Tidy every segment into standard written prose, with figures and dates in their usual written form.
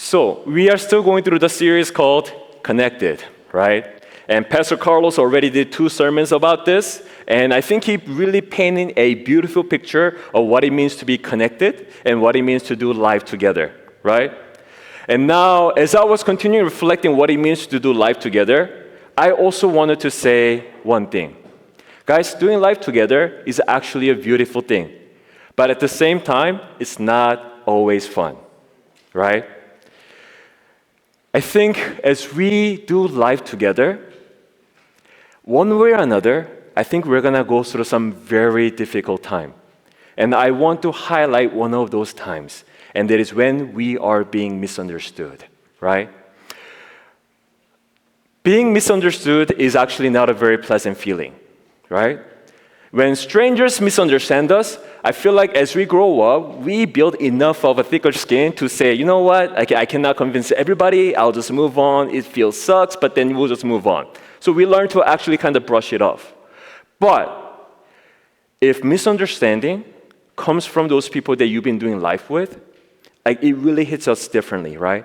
So we are still going through the series called Connected, right? And Pastor Carlos already did 2 sermons about this, and I think he really painted a beautiful picture of what it means to be connected and what it means to do life together, right? And now, as I was continuing reflecting what it means to do life together, I also wanted to say one thing. Guys, doing life together is actually a beautiful thing, but at the same time, it's not always fun, right? I think as we do life together, one way or another, I think we're gonna go through some very difficult time. And I want to highlight one of those times, and that is when we are being misunderstood, right? Being misunderstood is actually not a very pleasant feeling, right? When strangers misunderstand us, I feel like as we grow up, we build enough of a thicker skin to say, you know what, I cannot convince everybody, I'll just move on, it feels sucks, but then we'll just move on. So we learn to actually kind of brush it off. But if misunderstanding comes from those people that you've been doing life with, like it really hits us differently, right?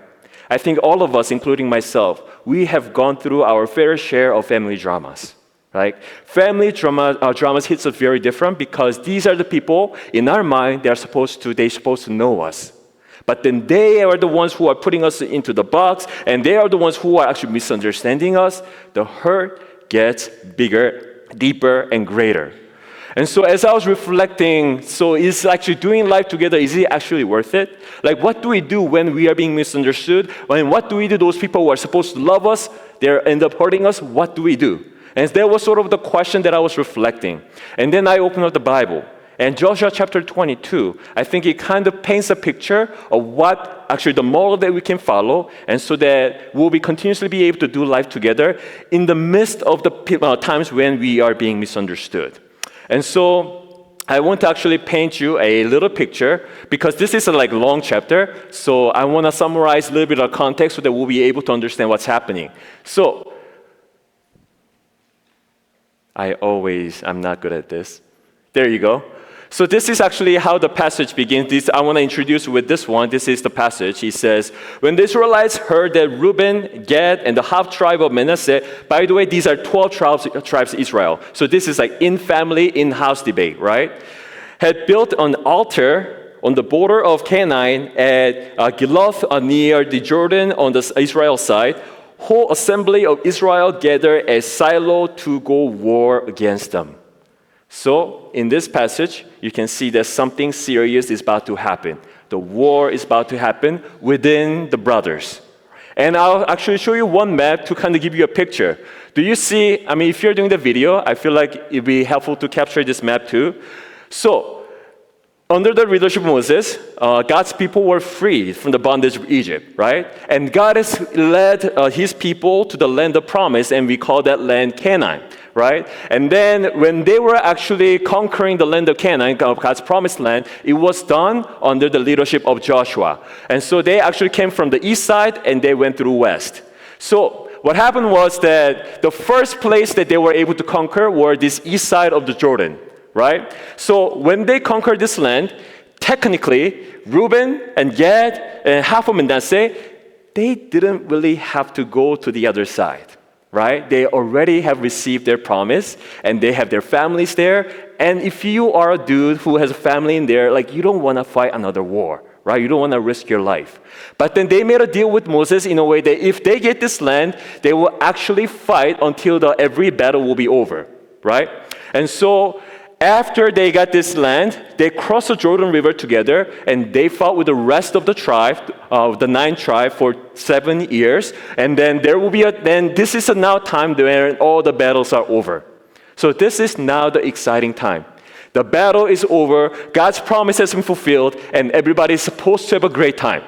I think all of us, including myself, we have gone through our fair share of family dramas. Right? Family dramas hits us very different because these are the people in our mind they're supposed to know us. But then they are the ones who are putting us into the box, and they are the ones who are actually misunderstanding us. The hurt gets bigger, deeper, and greater. And so as I was reflecting, so is actually doing life together, is it actually worth it? Like what do we do when we are being misunderstood? And what do we do to those people who are supposed to love us, they end up hurting us? What do we do? And that was sort of the question that I was reflecting. And then I opened up the Bible. And Joshua chapter 22, I think it kind of paints a picture of what actually the moral that we can follow, and so that we'll be continuously be able to do life together in the midst of the times when we are being misunderstood. And so I want to actually paint you a little picture because this is a long chapter. So I want to summarize a little bit of context so that we'll be able to understand what's happening. So I'm not good at this. There you go. So this is actually how the passage begins. I want to introduce with this one. This is the passage. He says, when the Israelites heard that Reuben, Gad, and the half tribe of Manasseh, by the way, these are 12 tribes of Israel. So this is like in-family, in-house debate, right? Had built an altar on the border of Canaan at Giloth near the Jordan on the Israel side. Whole assembly of Israel gathered at Shiloh to go war against them. So in this passage, you can see that something serious is about to happen. The war is about to happen within the brothers. And I'll actually show you one map to kind of give you a picture. Do you see, if you're doing the video, I feel like it'd be helpful to capture this map too. So under the leadership of Moses, God's people were freed from the bondage of Egypt, right? And God has led his people to the land of promise, and we call that land Canaan, right? And then when they were actually conquering the land of Canaan, God's promised land, it was done under the leadership of Joshua. And so they actually came from the east side, and they went through west. So what happened was that the first place that they were able to conquer were this east side of the Jordan. Right? So when they conquered this land, technically, Reuben and Gad and half of Manasseh, they didn't really have to go to the other side. Right? They already have received their promise, and they have their families there. And if you are a dude who has a family in there, you don't want to fight another war. Right? You don't want to risk your life. But then they made a deal with Moses in a way that if they get this land, they will actually fight until every battle will be over. Right? And so after they got this land, they crossed the Jordan River together, and they fought with the rest of the tribe, the 9 tribes, for 7 years. And then this is now time when all the battles are over. So this is now the exciting time. The battle is over, God's promise has been fulfilled, and everybody is supposed to have a great time.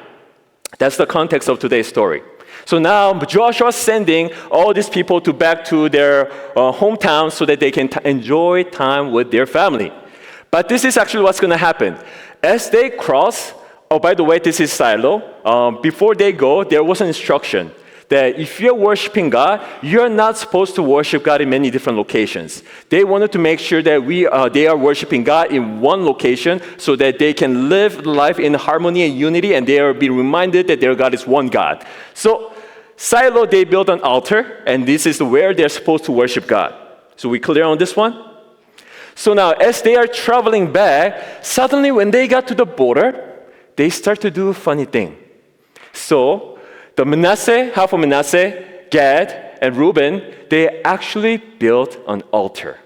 That's the context of today's story. So now Joshua is sending all these people back to their hometown so that they can enjoy time with their family. But this is actually what's going to happen. As they cross, by the way, this is Shiloh. Before they go, there was an instruction that if you're worshiping God, you're not supposed to worship God in many different locations. They wanted to make sure that they are worshiping God in one location so that they can live life in harmony and unity, and they are being reminded that their God is one God. So Shiloh, they built an altar, and this is where they're supposed to worship God. So we clear on this one? So now, as they are traveling back, suddenly when they got to the border, they start to do a funny thing. So the half of Manasseh, Gad, and Reuben, they actually built an altar.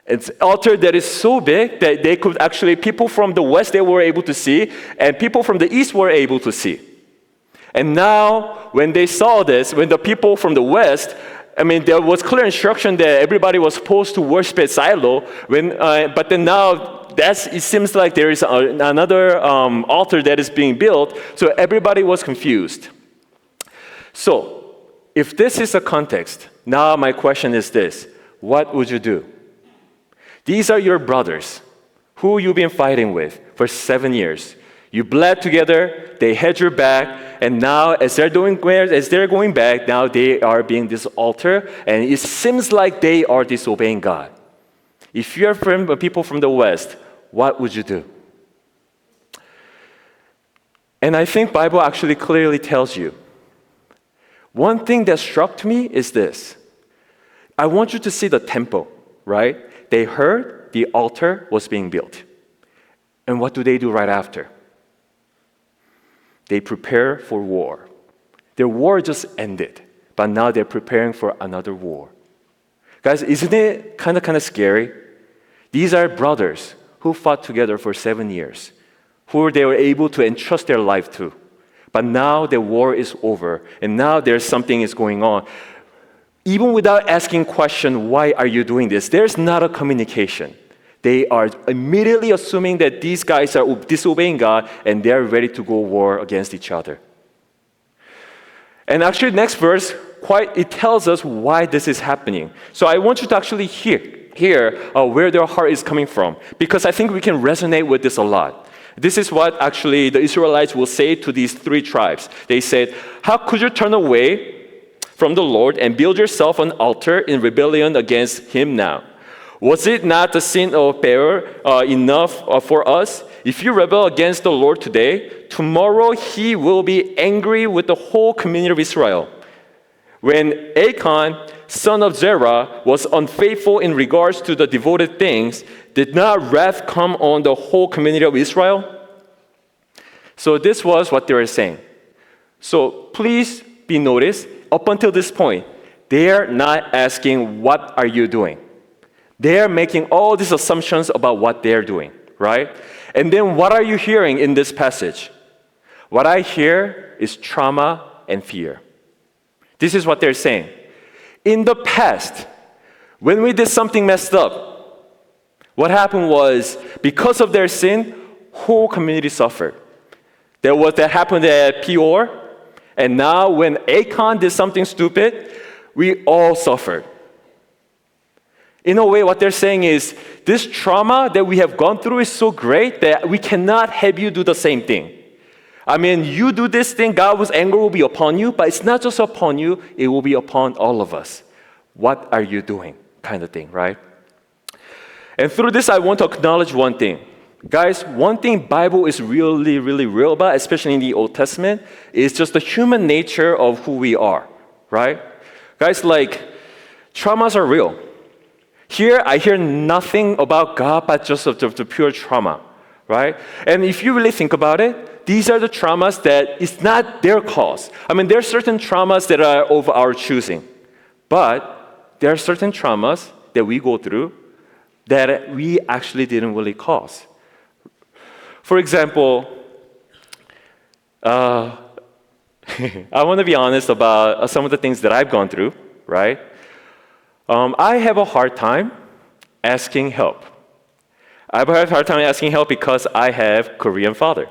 It's an altar that is so big that they could actually, people from the west, they were able to see, and people from the east were able to see. And now, when they saw this, when the people from the west, there was clear instruction that everybody was supposed to worship at Shiloh, but then now it seems like there is another altar that is being built, so everybody was confused. So, if this is the context, now my question is this: what would you do? These are your brothers, who you've been fighting with for 7 years. You bled together, they had your back, and now as they're going back, now they are being this altar, and it seems like they are disobeying God. If you're from people from the West, what would you do? And I think Bible actually clearly tells you. One thing that struck me is this. I want you to see the tempo, right? They heard the altar was being built. And what do they do right after? They prepare for war. Their war just ended, but now they're preparing for another war. Guys, isn't it kind of scary? These are brothers who fought together for 7 years, who they were able to entrust their life to. But now the war is over, and now there's something is going on. Even without asking question, why are you doing this? There's not a communication. They are immediately assuming that these guys are disobeying God and they're ready to go war against each other. And actually, next verse, it tells us why this is happening. So I want you to actually hear where their heart is coming from, because I think we can resonate with this a lot. This is what actually the Israelites will say to these 3 tribes. They said, "How could you turn away from the Lord and build yourself an altar in rebellion against Him now? Was it not the sin of Peor enough for us? If you rebel against the Lord today, tomorrow He will be angry with the whole community of Israel." When Achan, son of Zerah, was unfaithful in regards to the devoted things, did not wrath come on the whole community of Israel? So this was what they were saying. So please be noticed, up until this point, they are not asking, what are you doing? They are making all these assumptions about what they're doing, right? And then what are you hearing in this passage? What I hear is trauma and fear. This is what they're saying. In the past, when we did something messed up, what happened was, because of their sin, whole community suffered. That happened at Peor, and now when Achan did something stupid, we all suffered. In a way, what they're saying is, this trauma that we have gone through is so great that we cannot have you do the same thing. You do this thing, God's anger will be upon you, but it's not just upon you, it will be upon all of us. What are you doing? Kind of thing, right? And through this, I want to acknowledge one thing. Guys, one thing Bible is really, really real about, especially in the Old Testament, is just the human nature of who we are, right? Guys, traumas are real. Here, I hear nothing about God but just of the pure trauma, right? And if you really think about it, these are the traumas that it's not their cause. There are certain traumas that are of our choosing, but there are certain traumas that we go through that we actually didn't really cause. For example, I want to be honest about some of the things that I've gone through, right? I have a hard time asking help. I have a hard time asking help because I have Korean father.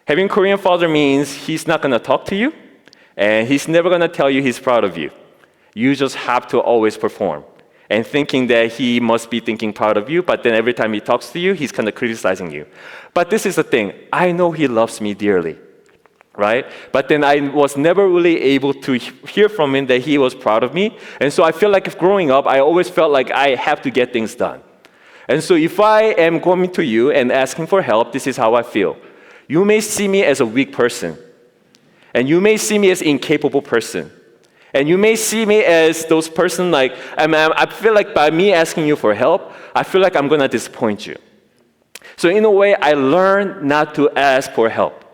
Having Korean father means he's not going to talk to you, and he's never going to tell you he's proud of you. You just have to always perform. And thinking that he must be thinking proud of you, but then every time he talks to you, he's kind of criticizing you. But this is the thing. I know he loves me dearly. right? But then I was never really able to hear from him that he was proud of me. And so I feel like if growing up, I always felt like I have to get things done. And so if I am coming to you and asking for help, this is how I feel. You may see me as a weak person. And you may see me as incapable person. And you may see me as those person like, I feel like by me asking you for help, I feel like I'm going to disappoint you. So in a way, I learned not to ask for help.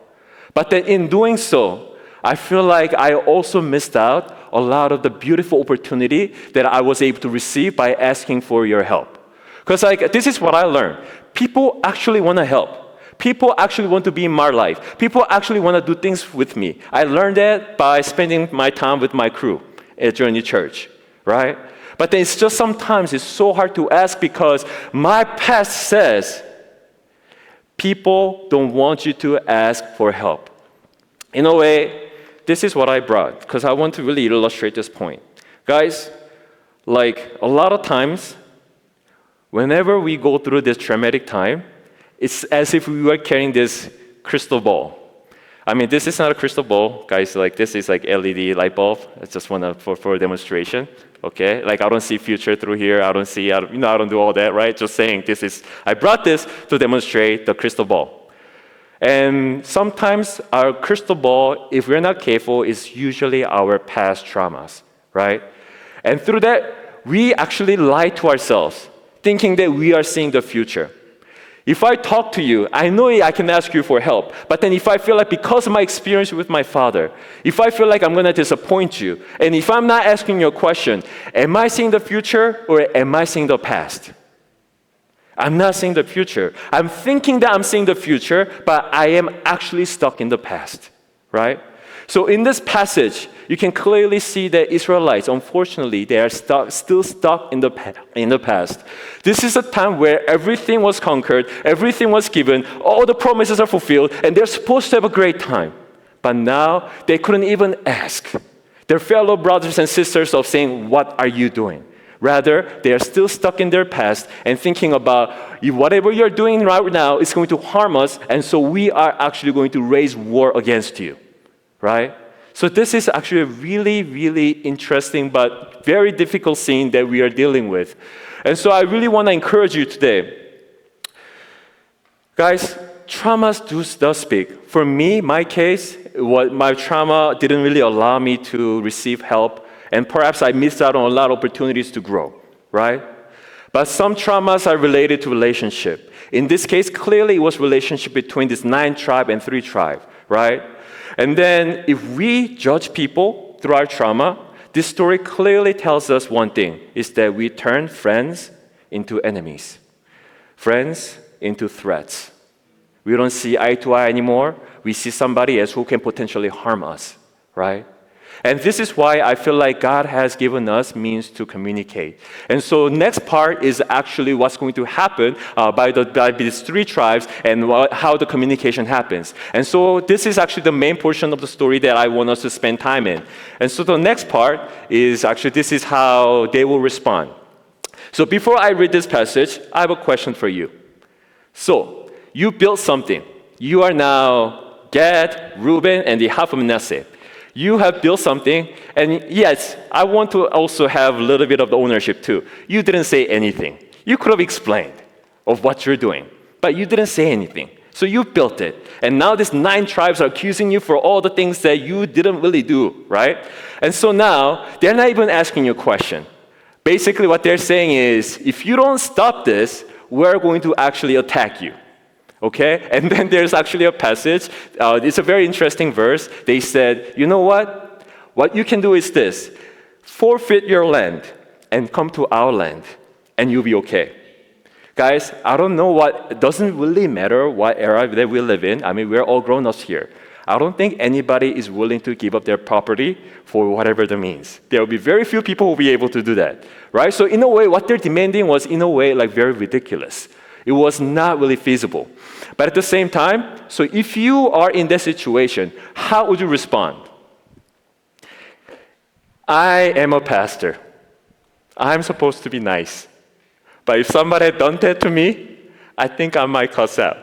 But then in doing so, I feel like I also missed out a lot of the beautiful opportunity that I was able to receive by asking for your help. Because like this is what I learned. People actually want to help. People actually want to be in my life. People actually want to do things with me. I learned that by spending my time with my crew at Journey Church, right? But then it's just sometimes it's so hard to ask because my past says people don't want you to ask for help. In a way, this is what I brought because I want to really illustrate this point. Guys, like a lot of times, whenever we go through this traumatic time, it's as if we were carrying this crystal ball. I mean, this is not a crystal ball, guys. Like this is like LED light bulb. I just want to for a demonstration, okay? Like I don't see future through here. I don't do all that, right? Just saying I brought this to demonstrate the crystal ball. And sometimes our crystal ball, if we're not careful, is usually our past traumas, right? And through that, we actually lie to ourselves, thinking that we are seeing the future. If I talk to you, I know I can ask you for help. But then if I feel like because of my experience with my father, if I feel like I'm going to disappoint you, and if I'm not asking you a question, am I seeing the future or am I seeing the past? I'm not seeing the future. I'm thinking that I'm seeing the future, but I am actually stuck in the past, right? So in this passage, you can clearly see that Israelites, unfortunately, they are still stuck in the past. This is a time where everything was conquered, everything was given, all the promises are fulfilled, and they're supposed to have a great time. But now, they couldn't even ask their fellow brothers and sisters of saying, what are you doing? Rather, they are still stuck in their past and thinking about whatever you're doing right now is going to harm us, and so we are actually going to raise war against you. Right? So this is actually a really, really interesting but very difficult scene that we are dealing with. And so I really want to encourage you today. Guys, traumas does speak. For me, my case, my trauma didn't really allow me to receive help, and perhaps I missed out on a lot of opportunities to grow, right? But some traumas are related to relationship. In this case, clearly it was relationship between this 9 tribe and 3 tribe, right? And then if we judge people through our trauma, this story clearly tells us one thing, is that we turn friends into enemies, friends into threats. We don't see eye to eye anymore. We see somebody else who can potentially harm us, right? And this is why I feel like God has given us means to communicate. And so next part is actually what's going to happen by these 3 tribes and how the communication happens. And so this is actually the main portion of the story that I want us to spend time in. And so the next part is actually this is how they will respond. So before I read this passage, I have a question for you. So you built something. You are now Gad, Reuben, and the half of Manasseh. You have built something, and yes, I want to also have a little bit of the ownership too. You didn't say anything. You could have explained of what you're doing, but you didn't say anything. So you built it, and now these 9 tribes are accusing you for all the things that you didn't really do, right? And so now, they're not even asking you a question. Basically, what they're saying is, if you don't stop this, we're going to actually attack you. Okay? And then there's actually a passage. It's a very interesting verse. They said, you know what? What you can do is this. Forfeit your land and come to our land, and you'll be okay. Guys, I don't know it doesn't really matter what era that we live in. I mean, we're all grown-ups here. I don't think anybody is willing to give up their property for whatever that means. There will be very few people who will be able to do that, right? So in a way, what they're demanding was, in a way, like very ridiculous. It was not really feasible. But at the same time, so if you are in that situation, how would you respond? I am a pastor. I'm supposed to be nice. But if somebody had done that to me, I think I might cuss out,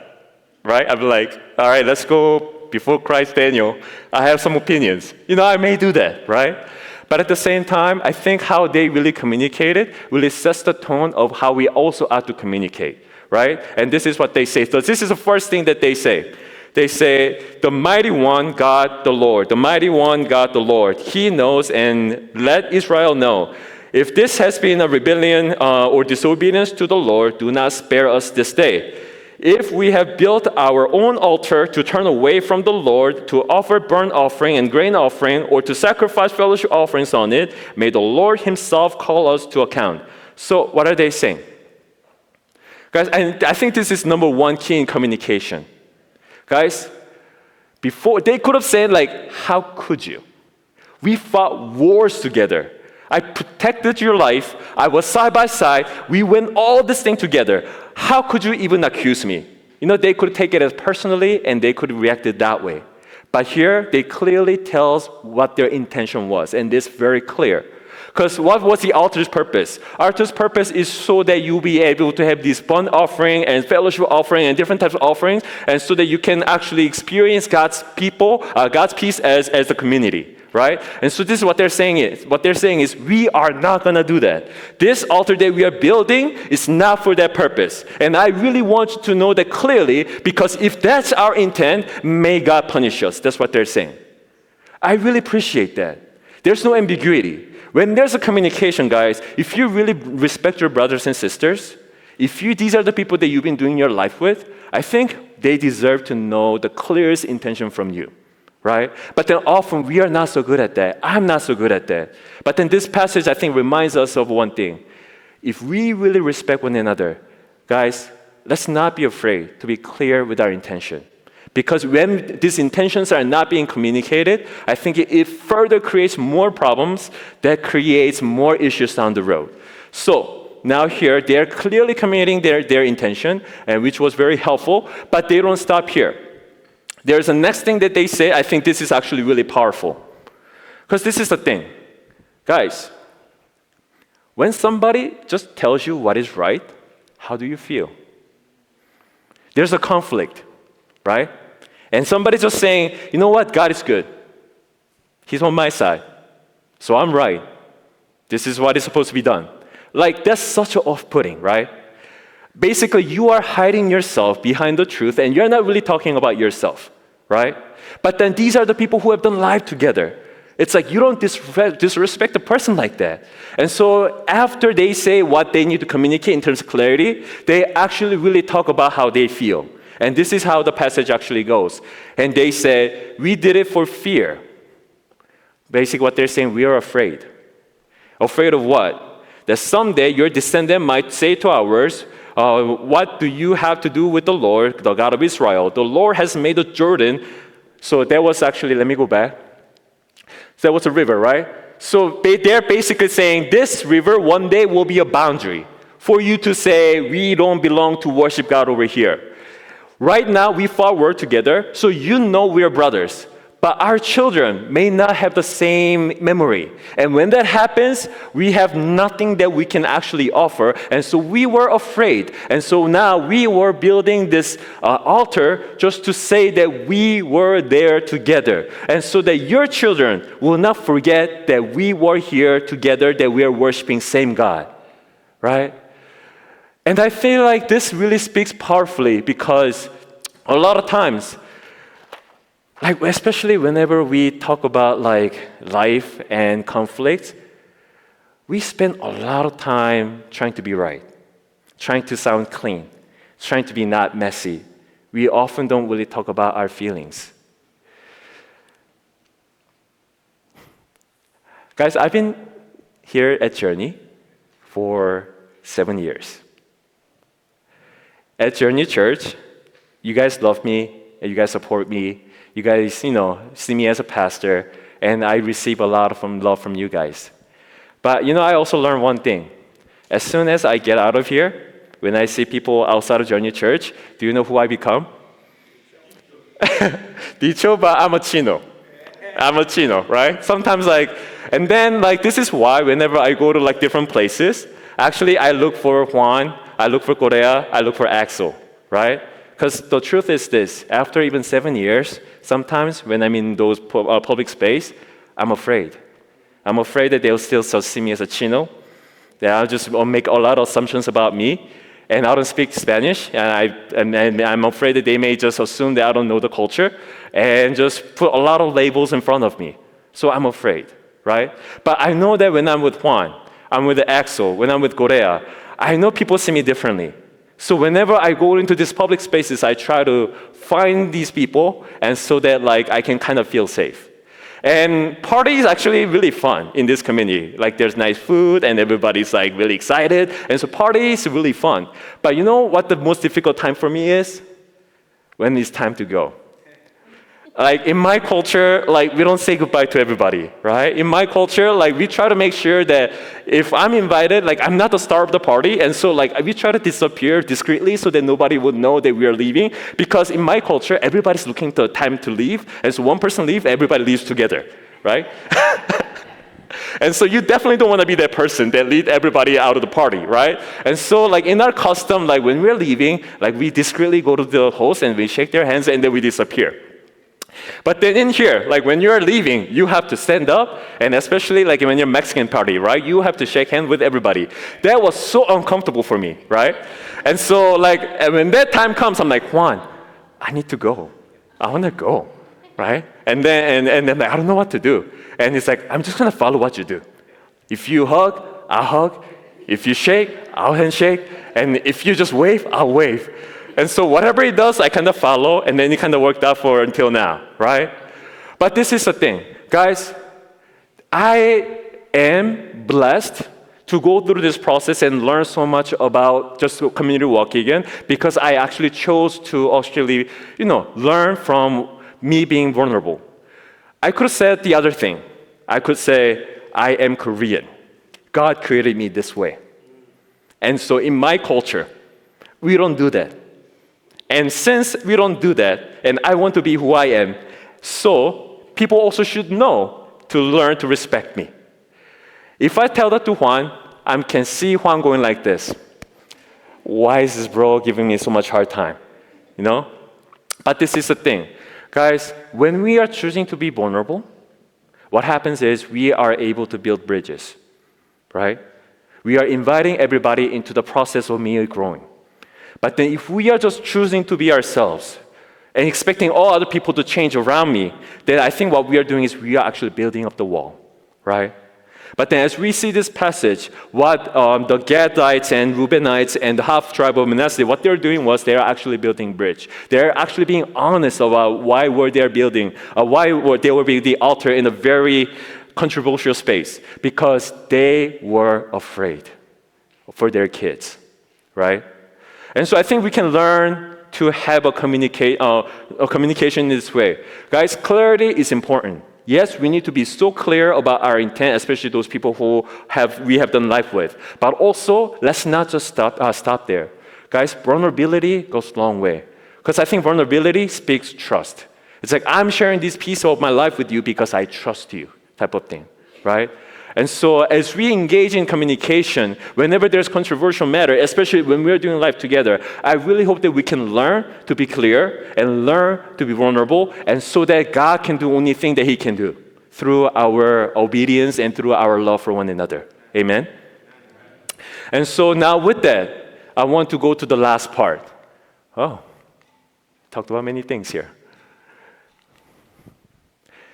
right? I'd be like, all right, let's go before Christ Daniel, I have some opinions. I may do that, right? But at the same time, I think how they really communicated really sets the tone of how we also ought to communicate, right? And this is what they say. So this is the first thing that they say. They say, the mighty one, God the Lord. The mighty one, God the Lord. He knows, and let Israel know. If this has been a rebellion or disobedience to the Lord, do not spare us this day. If we have built our own altar to turn away from the Lord, to offer burnt offering and grain offering, or to sacrifice fellowship offerings on it, may the Lord himself call us to account. So what are they saying? Guys, I think this is number one key in communication. Guys, before they could have said like, how could you? We fought wars together. I protected your life. I was side by side. We went all this thing together. How could you even accuse me? They could take it as personally and they could react it that way. But here, they clearly tells what their intention was, and it's very clear. Because what was the altar's purpose? Altar's purpose is so that you'll be able to have this burnt offering and fellowship offering and different types of offerings, and so that you can actually experience God's people, God's peace as a community, right? And so this is what they're saying is. What they're saying is, we are not going to do that. This altar that we are building is not for that purpose. And I really want you to know that clearly, because if that's our intent, may God punish us. That's what they're saying. I really appreciate that. There's no ambiguity. When there's a communication, guys, if you really respect your brothers and sisters, these are the people that you've been doing your life with, I think they deserve to know the clearest intention from you, right? But then often we are not so good at that. I'm not so good at that. But then this passage, I think, reminds us of one thing. If we really respect one another, guys, let's not be afraid to be clear with our intention. Because when these intentions are not being communicated, I think it further creates more problems that creates more issues down the road. So now here, they're clearly communicating their intention, and which was very helpful, but they don't stop here. There's a next thing that they say. I think this is actually really powerful. Because this is the thing. Guys, when somebody just tells you what is right, how do you feel? There's a conflict, right? And somebody's just saying, you know what, God is good. He's on my side. So I'm right. This is what is supposed to be done. Like, that's such an off-putting, right? Basically, you are hiding yourself behind the truth, and you're not really talking about yourself, right? But then these are the people who have done life together. It's like you don't disrespect a person like that. And so after they say what they need to communicate in terms of clarity, they actually really talk about how they feel. And this is how the passage actually goes. And they said, we did it for fear. Basically what they're saying, we are afraid. Afraid of what? That someday your descendant might say to ours, what do you have to do with the Lord, the God of Israel? The Lord has made the Jordan. So that was actually, let me go back. So that was a river, right? So they're basically saying this river one day will be a boundary for you to say, we don't belong to worship God over here. Right now, we fought war together, so you know we're brothers. But our children may not have the same memory. And when that happens, we have nothing that we can actually offer. And so we were afraid. And so now we were building this altar just to say that we were there together. And so that your children will not forget that we were here together, that we are worshiping same God. Right? And I feel like this really speaks powerfully because a lot of times, like especially whenever we talk about like life and conflict, we spend a lot of time trying to be right, trying to sound clean, trying to be not messy. We often don't really talk about our feelings. Guys, I've been here at Journey for 7 years. At Journey Church, you guys love me, and you guys support me. You guys, see me as a pastor, and I receive a lot of love from you guys. But, I also learned one thing. As soon as I get out of here, when I see people outside of Journey Church, do you know who I become? Dicho, but I'm a Chino. I'm a Chino, right? Sometimes and then this is why whenever I go to different places, actually I look for Juan, I look for Korea, I look for Axel, right? Because the truth is this, after even 7 years, sometimes when I'm in those public space, I'm afraid. I'm afraid that they'll still see me as a chino, that I'll just make a lot of assumptions about me, and I don't speak Spanish, and I'm afraid that they may just assume that I don't know the culture, and just put a lot of labels in front of me. So I'm afraid, right? But I know that when I'm with Juan, I'm with Axel, when I'm with Korea, I know people see me differently. So whenever I go into these public spaces, I try to find these people, and so that like I can kind of feel safe. And party is actually really fun in this community. Like there's nice food and everybody's like really excited. And so party is really fun. But you know what the most difficult time for me is? When it's time to go. Like in my culture, like we don't say goodbye to everybody, right? In my culture, like we try to make sure that if I'm invited, like I'm not the star of the party, and so like we try to disappear discreetly so that nobody would know that we are leaving. Because in my culture, everybody's looking for time to leave, and so one person leaves, everybody leaves together, right? And so you definitely don't want to be that person that lead everybody out of the party, right? And so like in our custom, like when we're leaving, like we discreetly go to the host and we shake their hands and then we disappear. But then in here, like when you're leaving, you have to stand up, and especially like when you're Mexican party, right? You have to shake hands with everybody. That was so uncomfortable for me, right? And so like when that time comes, I'm like, Juan, I need to go. I want to go, right? And then like, I don't know what to do. And it's like, I'm just gonna follow what you do. If you hug, I'll hug. If you shake, I'll handshake. And if you just wave, I'll wave. And so whatever he does, I kind of follow, and then it kind of worked out for until now, right? But this is the thing. Guys, I am blessed to go through this process and learn so much about just community walk again, because I actually chose to actually, learn from me being vulnerable. I could have said the other thing. I could say, I am Korean. God created me this way. And so in my culture, we don't do that. And since we don't do that, and I want to be who I am, so people also should know to learn to respect me. If I tell that to Juan, I can see Juan going like this. Why is this bro giving me so much hard time? But this is the thing. Guys, when we are choosing to be vulnerable, what happens is we are able to build bridges, right? We are inviting everybody into the process of me growing. But then if we are just choosing to be ourselves and expecting all other people to change around me, then I think what we are doing is we are actually building up the wall, right? But then as we see this passage, what the Gadites and Reubenites and the half tribe of Manasseh, what they're doing was they're actually building bridge. They're actually being honest about why were they building, why were they building the altar in a very controversial space. Because they were afraid for their kids, right? And so I think we can learn to have a communication in this way. Guys, clarity is important. Yes, we need to be so clear about our intent, especially those people who we have done life with. But also, let's not just stop there. Guys, vulnerability goes a long way. Because I think vulnerability speaks trust. It's like, I'm sharing this piece of my life with you because I trust you, type of thing, right? And so as we engage in communication, whenever there's controversial matter, especially when we're doing life together, I really hope that we can learn to be clear and learn to be vulnerable, and so that God can do only thing that He can do through our obedience and through our love for one another. Amen? And so now with that, I want to go to the last part. Oh, talked about many things here.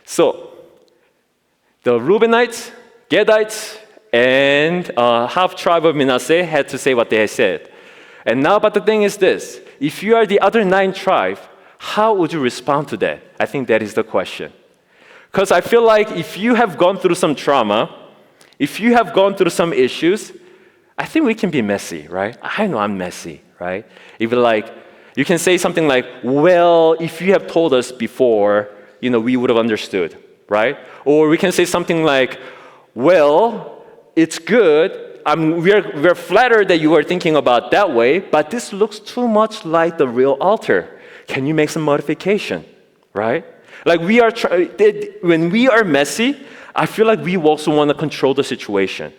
So, the Reubenites, Gadites, and half tribe of Manasseh had to say what they had said. And now, but the thing is this. If you are the other 9 tribes, how would you respond to that? I think that is the question. Because I feel like if you have gone through some trauma, if you have gone through some issues, I think we can be messy, right? I know I'm messy, right? Even like, you can say something like, well, if you have told us before, we would have understood, right? Or we can say something like, well, it's good. We're flattered that you are thinking about that way, but this looks too much like the real altar. Can you make some modification, right? Like when we are messy, I feel like we also want to control the situation.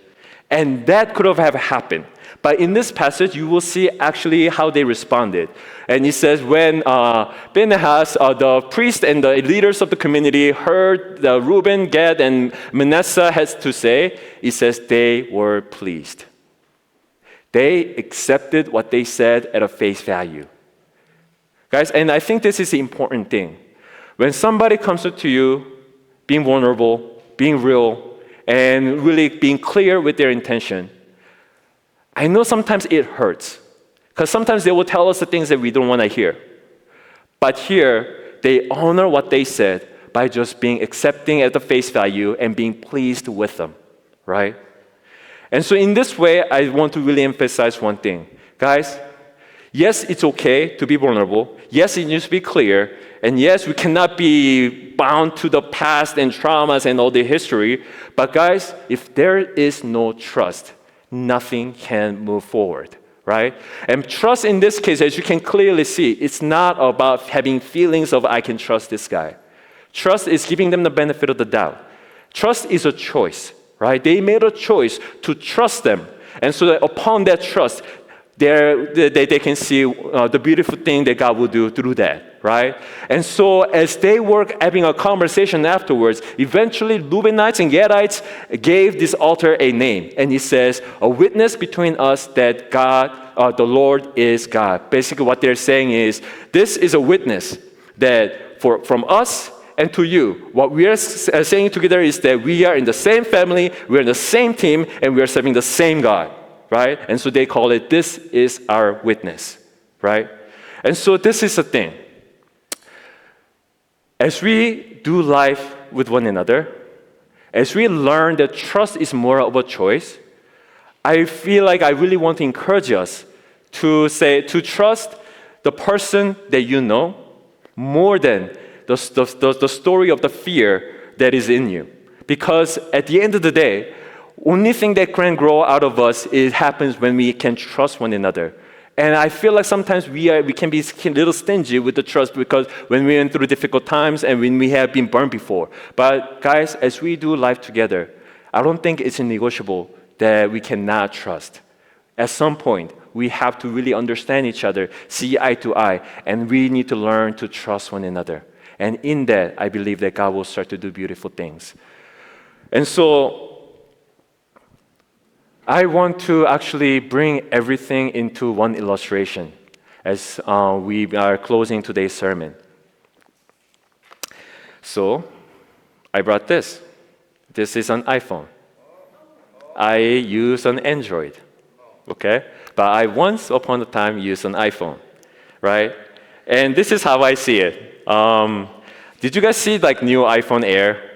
And that could have happened. But in this passage, you will see actually how they responded. And it says, when Phinehas, the priest and the leaders of the community, heard the Reuben, Gad, and Manasseh had to say, it says they were pleased. They accepted what they said at a face value. Guys, and I think this is the important thing. When somebody comes up to you, being vulnerable, being real, and really being clear with their intention, I know sometimes it hurts. Because sometimes they will tell us the things that we don't want to hear. But here, they honor what they said by just being accepting at the face value and being pleased with them, right? And so in this way, I want to really emphasize one thing. Guys, yes, it's okay to be vulnerable. Yes, it needs to be clear. And yes, we cannot be bound to the past and traumas and all the history. But guys, if there is no trust, nothing can move forward, right? And trust in this case, as you can clearly see, it's not about having feelings of I can trust this guy. Trust is giving them the benefit of the doubt. Trust is a choice, right? They made a choice to trust them. And so that upon that trust, they can see the beautiful thing that God will do through that, right? And so as they were having a conversation afterwards, eventually Reubenites and Gadites gave this altar a name. And he says, a witness between us that God, the Lord is God. Basically what they're saying is, this is a witness that from us and to you, what we are saying together is that we are in the same family, we are in the same team, and we are serving the same God. Right? And so they call it, this is our witness, right? And so this is the thing. As we do life with one another, as we learn that trust is more of a choice, I feel like I really want to encourage us to trust the person that you know more than the story of the fear that is in you. Because at the end of the day, only thing that can grow out of us, it happens when we can trust one another. And I feel like sometimes we can be a little stingy with the trust because when we went through difficult times and when we have been burned before. But guys, as we do life together, I don't think it's negotiable that we cannot trust. At some point, we have to really understand each other, see eye to eye, and we need to learn to trust one another. And in that, I believe that God will start to do beautiful things. And so, I want to actually bring everything into one illustration as we are closing today's sermon. So, I brought this. This is an iPhone. I use an Android, okay? But I once upon a time used an iPhone, right? And this is how I see it. Did you guys see like new iPhone Air?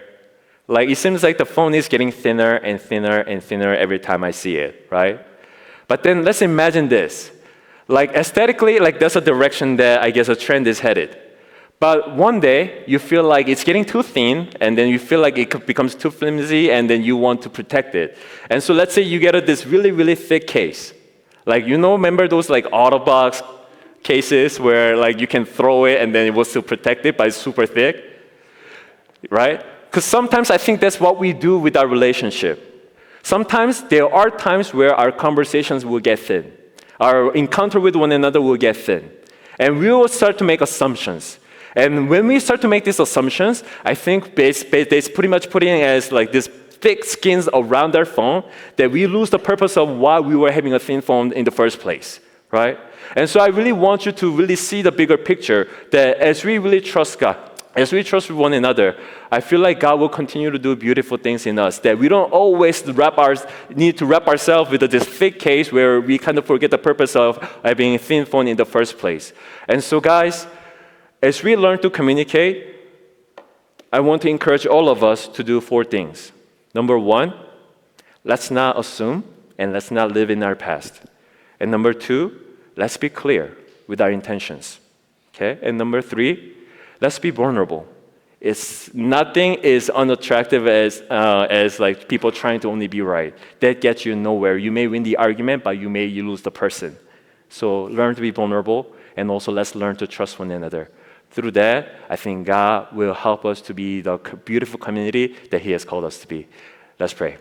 Like, it seems like the phone is getting thinner and thinner and thinner every time I see it, right? But then let's imagine this. Like, aesthetically, like that's a direction that I guess a trend is headed. But one day, you feel like it's getting too thin, and then you feel like it becomes too flimsy, and then you want to protect it. And so let's say you get this really, really thick case. Like, remember those like Autobox cases where like you can throw it and then it will still protect it, but it's super thick, right? Because sometimes I think that's what we do with our relationship. Sometimes there are times where our conversations will get thin. Our encounter with one another will get thin. And we will start to make assumptions. And when we start to make these assumptions, I think they pretty much put in as like this thick skins around our phone that we lose the purpose of why we were having a thin phone in the first place, right? And so I really want you to really see the bigger picture that as we really trust God, as we trust one another, I feel like God will continue to do beautiful things in us, that we don't always need to wrap ourselves with this thick case where we kind of forget the purpose of having a thin phone in the first place. And so guys, as we learn to communicate, I want to encourage all of us to do 4 things. Number 1, let's not assume and let's not live in our past. And number 2, let's be clear with our intentions. Okay? And number 3, let's be vulnerable. Nothing is unattractive as like people trying to only be right. That gets you nowhere. You may win the argument, but you lose the person. So learn to be vulnerable, and also let's learn to trust one another. Through that, I think God will help us to be the beautiful community that He has called us to be. Let's pray.